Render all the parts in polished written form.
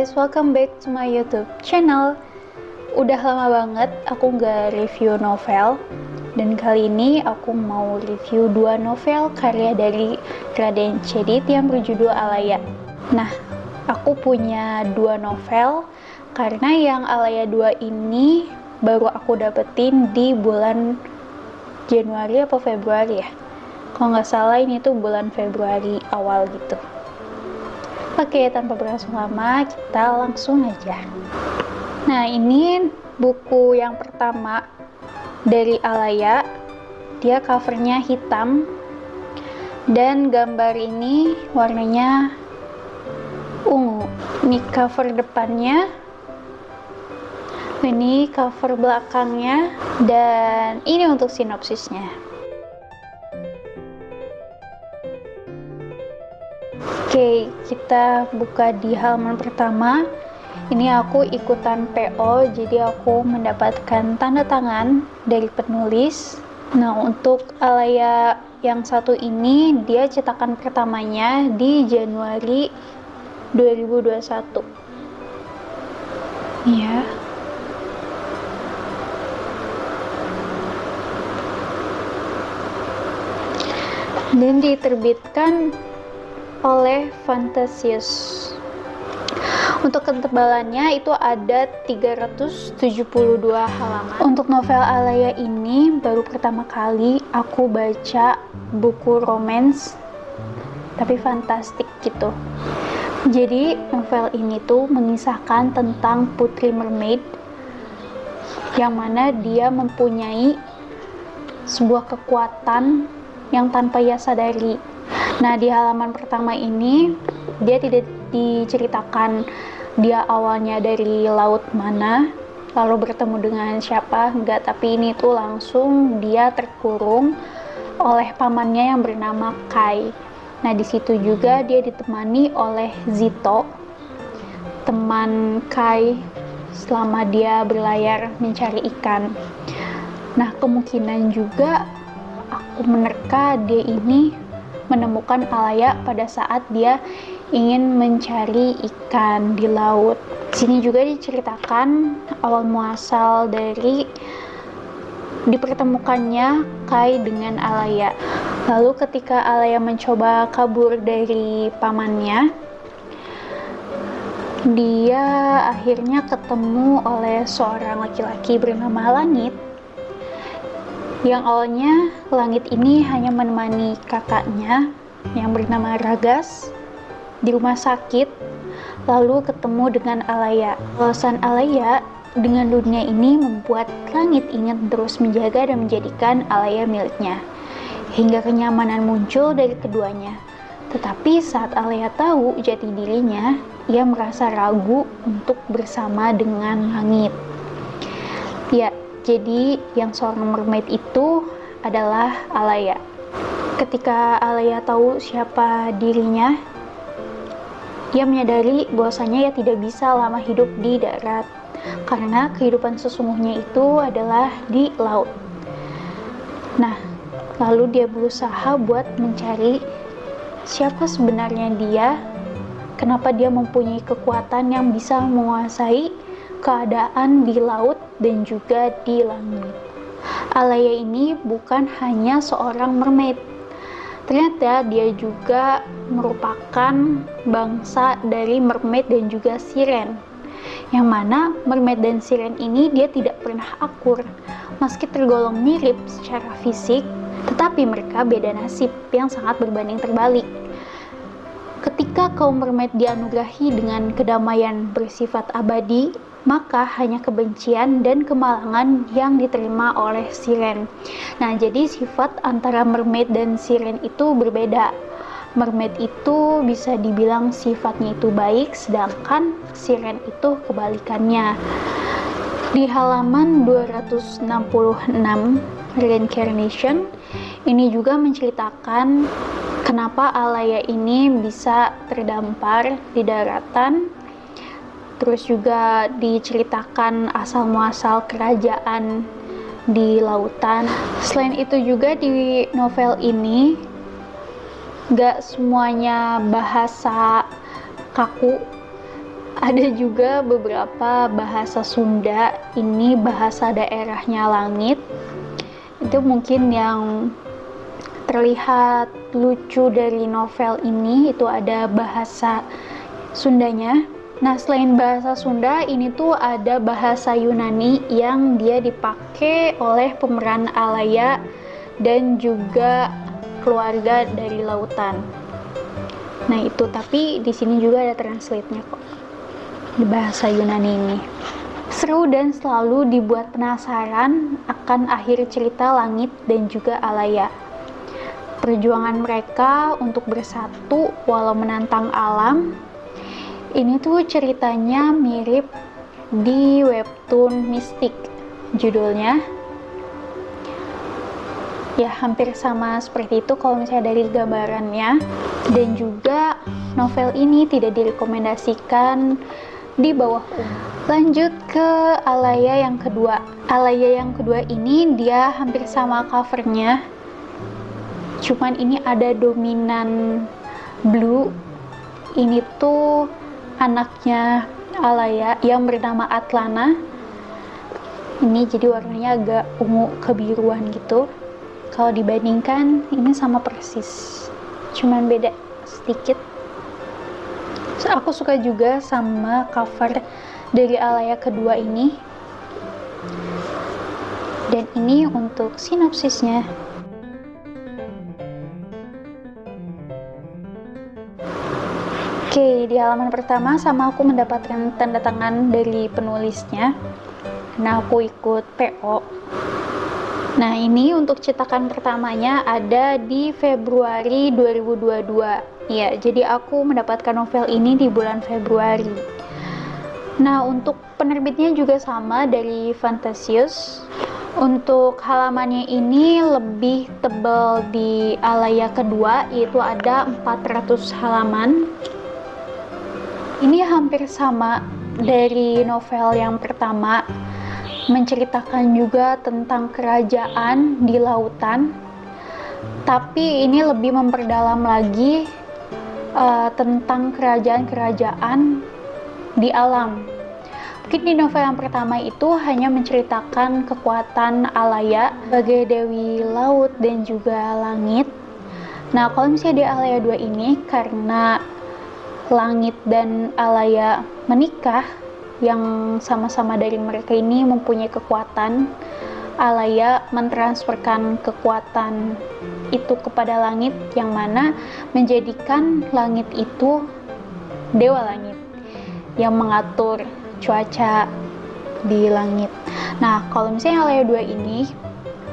guys, welcome back to my YouTube channel. Udah lama banget aku nggak review novel, dan kali ini aku mau review dua novel karya dari Raden Chedid yang berjudul Alaya. Nah, aku punya dua novel karena yang Alaya 2 ini baru aku dapetin di bulan Januari atau Februari ya. Kalau nggak salah ini tuh bulan Februari awal gitu. Oke, tanpa berlangsung lama, kita langsung aja. Nah, ini buku yang pertama dari Alaya. Dia covernya hitam, dan gambar ini warnanya ungu. Ini cover depannya, ini cover belakangnya, dan ini untuk sinopsisnya. Oke, kita buka di halaman pertama. Ini aku ikutan PO, jadi aku mendapatkan tanda tangan dari penulis. Nah, untuk Alaya yang satu ini, dia cetakan pertamanya di Januari 2021. Ya. Dan diterbitkan oleh Fantasius. Untuk ketebalannya itu ada 372 halaman. Untuk novel Alaya ini baru pertama kali aku baca buku romance tapi fantastik gitu. Jadi novel ini tuh mengisahkan tentang putri mermaid yang mana dia mempunyai sebuah kekuatan yang tanpa ia sadari. Nah, di halaman pertama ini dia tidak diceritakan dia awalnya dari laut mana, lalu bertemu dengan siapa, enggak, tapi ini tuh langsung dia terkurung oleh pamannya yang bernama Kai. Nah, di situ juga dia ditemani oleh Zito, teman Kai selama dia berlayar mencari ikan. Nah, kemungkinan juga aku menerka dia ini menemukan Alaya pada saat dia ingin mencari ikan di laut. Sini juga diceritakan awal muasal dari dipertemukannya Kai dengan Alaya. Lalu ketika Alaya mencoba kabur dari pamannya, dia akhirnya ketemu oleh seorang laki-laki bernama Langit. Yang awalnya Langit ini hanya menemani kakaknya yang bernama Ragas di rumah sakit, lalu ketemu dengan Alaya. Alasan Alaya dengan dunia ini membuat Langit ingin terus menjaga dan menjadikan Alaya miliknya, hingga kenyamanan muncul dari keduanya. Tetapi saat Alaya tahu jati dirinya, ia merasa ragu untuk bersama dengan Langit. Ya, jadi yang seorang mermaid itu adalah Alaya. Ketika Alaya tahu siapa dirinya, ia menyadari bahwasanya ia tidak bisa lama hidup di darat, karena kehidupan sesungguhnya itu adalah di laut. Nah, lalu dia berusaha buat mencari siapa sebenarnya dia, kenapa dia mempunyai kekuatan yang bisa menguasai keadaan di laut dan juga di langit. Alaya ini bukan hanya seorang mermaid. Ternyata dia juga merupakan bangsa dari mermaid dan juga siren. Yang mana mermaid dan siren ini dia tidak pernah akur. Meski tergolong mirip secara fisik, tetapi mereka beda nasib yang sangat berbanding terbalik. Ketika kaum mermaid dianugerahi dengan kedamaian bersifat abadi, maka hanya kebencian dan kemalangan yang diterima oleh siren. Nah, jadi sifat antara mermaid dan siren itu berbeda. Mermaid itu bisa dibilang sifatnya itu baik, sedangkan siren itu kebalikannya. Di halaman 266 Reincarnation, ini juga menceritakan kenapa Alaya ini bisa terdampar di daratan. Terus juga diceritakan asal-muasal kerajaan di lautan. Selain itu juga di novel ini gak semuanya bahasa kaku, Ada juga beberapa bahasa Sunda, ini bahasa daerahnya langit. Itu mungkin yang terlihat lucu dari novel ini, itu ada bahasa Sundanya. Nah, selain bahasa Sunda, ini tuh ada bahasa Yunani yang dia dipakai oleh pemeran Alaya dan juga keluarga dari lautan. Nah, itu tapi di sini juga ada translate-nya kok di bahasa Yunani ini. Seru dan selalu dibuat penasaran akan akhir cerita Langit dan juga Alaya. Perjuangan mereka untuk bersatu walau menantang alam. Ini tuh ceritanya mirip di webtoon Mystic judulnya. Ya, hampir sama seperti itu kalau misalnya dari gambarannya. Dan juga novel ini tidak direkomendasikan di bawah umur. Lanjut ke Alaya yang kedua. Alaya yang kedua ini dia hampir sama covernya. Cuman ini ada dominan blue. Ini tuh anaknya Alaya yang bernama Atlana. Ini jadi warnanya agak ungu kebiruan gitu. Kalau dibandingkan ini sama persis, cuman beda sedikit. So, aku suka juga sama cover dari Alaya kedua ini. Dan ini untuk sinopsisnya. Oke, di halaman pertama sama aku mendapatkan tanda tangan dari penulisnya. Nah, aku ikut PO. Nah, ini untuk cetakan pertamanya ada di Februari 2022. Ya, jadi aku mendapatkan novel ini di bulan Februari. Nah, untuk penerbitnya juga sama dari Fantasius. Untuk halamannya ini lebih tebal di Alaya kedua, yaitu ada 400 halaman. Ini hampir sama dari novel yang pertama, menceritakan juga tentang kerajaan di lautan, tapi ini lebih memperdalam lagi tentang kerajaan-kerajaan di alam. Mungkin di novel yang pertama itu hanya menceritakan kekuatan Alaya sebagai dewi laut dan juga langit. Nah, kalau misalnya di Alaya 2 ini, karena Langit dan Alaya menikah, yang sama-sama dari mereka ini mempunyai kekuatan. Alaya mentransferkan kekuatan itu kepada Langit, yang mana menjadikan Langit itu dewa langit yang mengatur cuaca di langit. Nah, kalau misalnya Alaya 2 ini,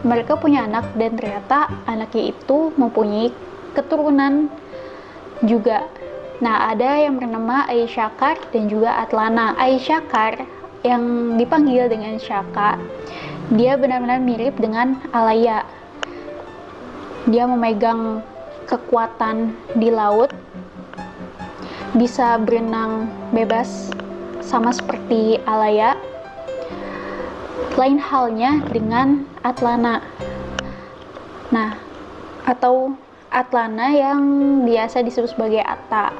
mereka punya anak dan ternyata anaknya itu mempunyai keturunan juga. Nah, ada yang bernama Aisyakar dan juga Atlana. Aisyakar yang dipanggil dengan Syaka, dia benar-benar mirip dengan Alaya. Dia memegang kekuatan di laut, bisa berenang bebas sama seperti Alaya. Lain halnya dengan Atlana. Nah, atau Atlana yang biasa disebut sebagai Atta.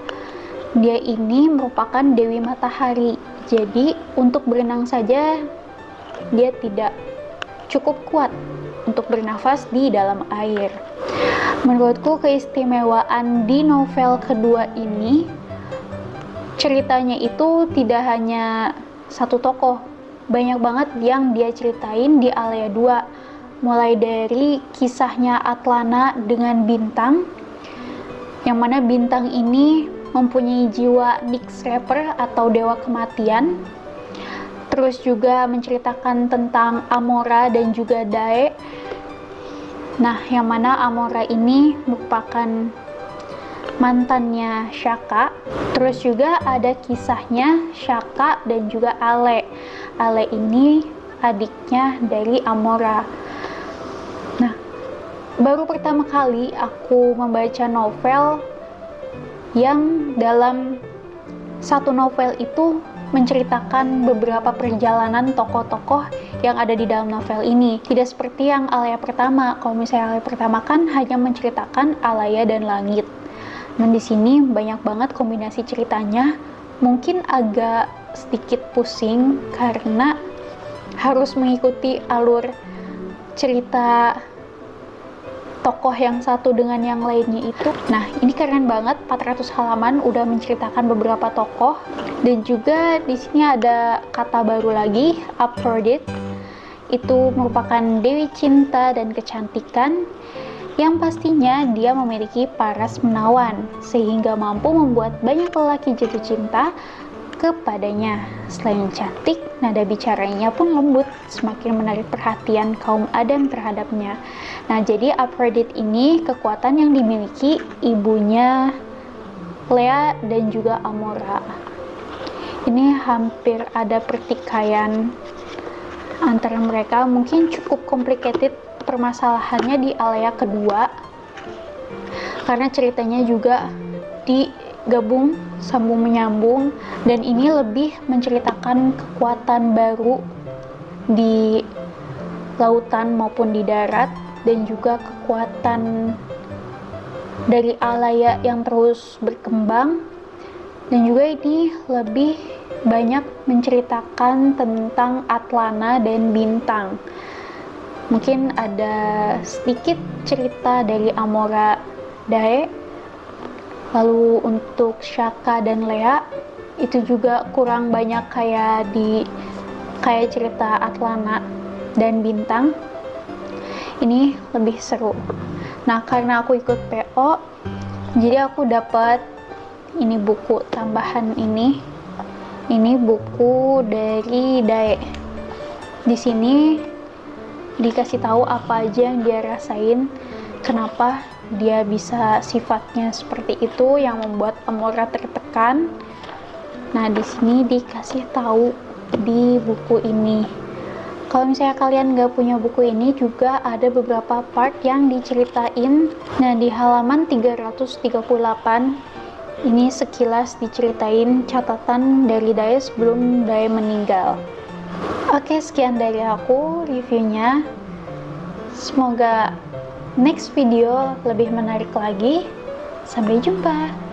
Dia ini merupakan Dewi Matahari. Jadi untuk berenang saja dia tidak cukup kuat untuk bernafas di dalam air. Menurutku keistimewaan di novel kedua ini, ceritanya itu tidak hanya satu tokoh. Banyak banget yang dia ceritain di Alaya 2. Mulai dari kisahnya Atlana dengan Bintang, yang mana Bintang ini mempunyai jiwa Nyx Reaper atau dewa kematian. Terus juga menceritakan tentang Amora dan juga Dae. Nah, yang mana Amora ini merupakan mantannya Shaka. Terus juga ada kisahnya Shaka dan juga Ale. Ale ini adiknya dari Amora. Baru pertama kali aku membaca novel yang dalam satu novel itu menceritakan beberapa perjalanan tokoh-tokoh yang ada di dalam novel ini. Tidak seperti yang Alaya pertama. Kalau misalnya Alaya pertama kan hanya menceritakan Alaya dan Langit. Dan di sini banyak banget kombinasi ceritanya mungkin agak sedikit pusing karena harus mengikuti alur cerita tokoh yang satu dengan yang lainnya itu. Nah, ini keren banget, 400 halaman udah menceritakan beberapa tokoh, dan juga di sini ada kata baru lagi, Aphrodite. Itu merupakan dewi cinta dan kecantikan yang pastinya dia memiliki paras menawan sehingga mampu membuat banyak lelaki jatuh cinta kepadanya. Selain cantik, nada bicaranya pun lembut, semakin menarik perhatian kaum Adam terhadapnya. Nah, jadi Aphrodite ini kekuatan yang dimiliki ibunya Lea dan juga Amora. Ini hampir ada pertikaian antara mereka, mungkin cukup complicated permasalahannya di Alea kedua karena ceritanya juga digabung sambung menyambung, dan ini lebih menceritakan kekuatan baru di lautan maupun di darat, dan juga kekuatan dari Alea yang terus berkembang, dan juga ini lebih banyak menceritakan tentang Atlana dan bintang. Mungkin ada sedikit cerita dari Amora Dae. Lalu untuk Shaka dan Lea itu juga kurang banyak kayak cerita Atlana dan bintang. Ini lebih seru. Nah, karena aku ikut PO, jadi aku dapat ini buku tambahan ini. Ini buku dari Dae. Di sini dikasih tahu apa aja yang dia rasain, kenapa dia bisa sifatnya seperti itu yang membuat Amora tertekan. Nah, di sini dikasih tahu di buku ini. Kalau misalnya kalian nggak punya buku ini, juga ada beberapa part yang diceritain. Nah, di halaman 338 ini sekilas diceritain catatan dari Dae sebelum Dae meninggal. Oke, sekian dari aku reviewnya. Semoga next video lebih menarik lagi. Sampai jumpa.